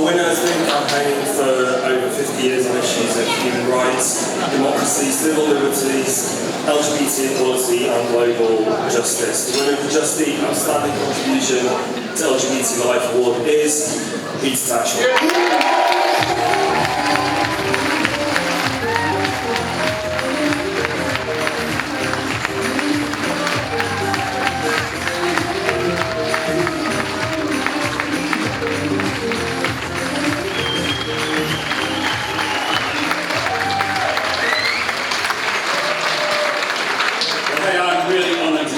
Our winner has been campaigning for over 50 years on issues of human rights, democracy, civil liberties, LGBT equality and global justice. The winner for just the outstanding contribution to LGBT Life Award is Peter Tatchell.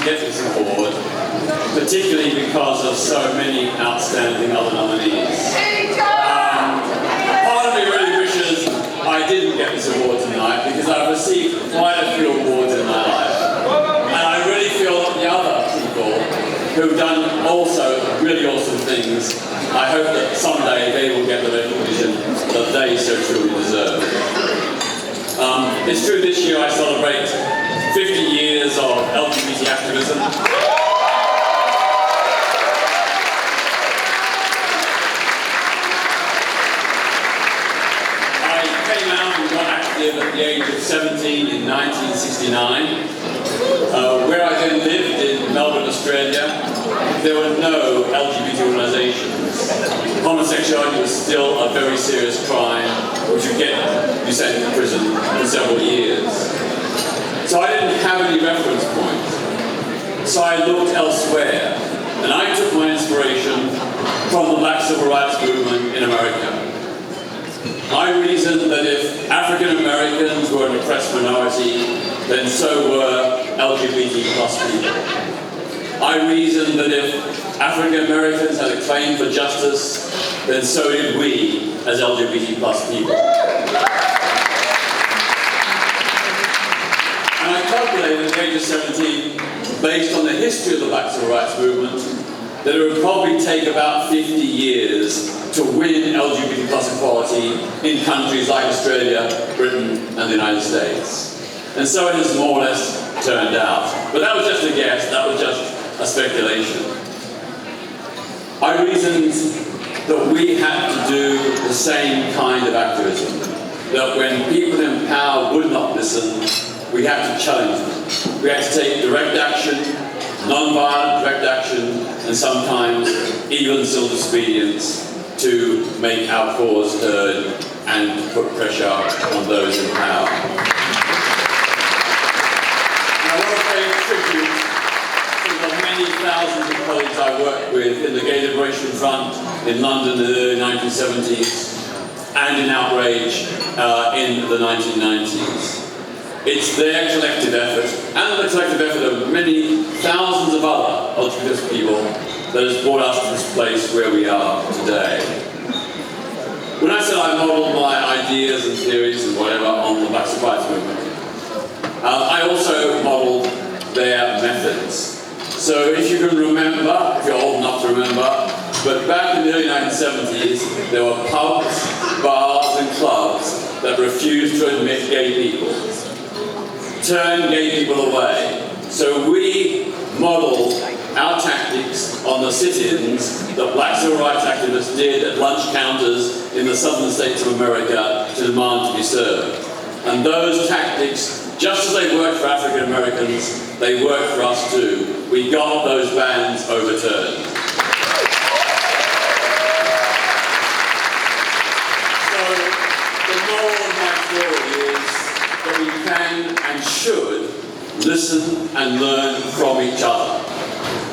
Get this award, particularly because of so many outstanding other nominees. Part of me really wishes I didn't get this award tonight because I've received quite a few awards in my life. And I really feel that the other people who've done also really awesome things, I hope that someday they will get the recognition that they so truly deserve. It's true this year I celebrate 50 years of LGBT activism. I came out and got active at the age of 17 in 1969. Where I then lived in Melbourne, Australia, there were no LGBT organisations. Homosexuality was still a very serious crime, which would get you sent to prison for several years. So I didn't have any reference point. So I looked elsewhere, and I took my inspiration from the Black Civil Rights Movement in America. I reasoned that if African Americans were an oppressed minority, then so were LGBT plus people. I reasoned that if African Americans had a claim for justice, then so did we as LGBT plus people. And I calculated at the age of 17, based on the history of the Black Civil Rights Movement, that it would probably take about 50 years to win LGBT plus equality in countries like Australia, Britain, and the United States. And so it has more or less turned out. But that was just a guess, that was just a speculation. I reasoned that we had to do the same kind of activism. That when people in power would not listen, we had to challenge them. We had to take direct action, non-violent direct action, and sometimes even civil disobedience to make our cause heard and put pressure on those in power. And I want to pay tribute to the many thousands of colleagues I worked with in the Gay Liberation Front in London in the early 1970s and in Outrage in the 1990s. It's their collective effort, and the collective effort of many thousands of other LGBT people, that has brought us to this place where we are today. When I said I modelled my ideas and theories and whatever on the Black Civil Rights Movement, I also modelled their methods. So if you can remember, if you're old enough to remember, but back in the early 1970s, there were pubs, bars and clubs that refused to admit gay people. Turn gay people away. So we modelled our tactics on the sit-ins that Black civil rights activists did at lunch counters in the southern states of America to demand to be served. And those tactics, just as they worked for African Americans, they worked for us too. We got those bans overturned. So the moral of my story is that we can and should listen and learn from each other.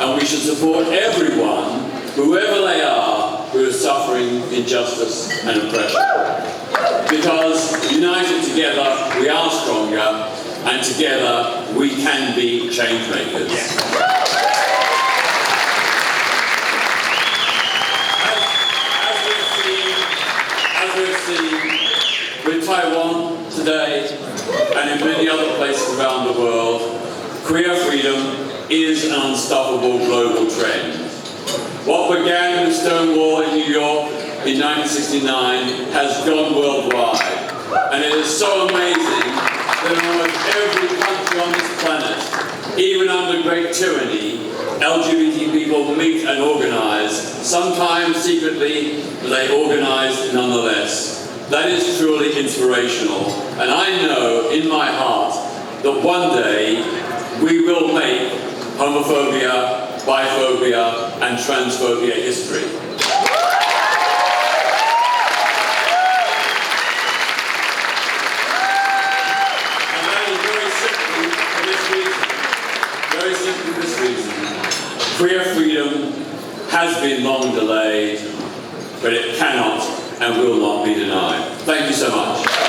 And we should support everyone, whoever they are, who is suffering injustice and oppression. Because united together, we are stronger, and together, we can be change makers. As we've seen with Taiwan today, and in many other places around the world, queer freedom is an unstoppable global trend. What began with Stonewall in New York in 1969 has gone worldwide. And it is so amazing that in almost every country on this planet, even under great tyranny, LGBT people meet and organise, sometimes secretly, but they organise nonetheless. That is truly inspirational, and I know in my heart that one day we will make homophobia, biphobia and transphobia history. And that is very simply for this reason. Queer freedom has been long delayed, but it cannot and will not be denied. Thank you so much.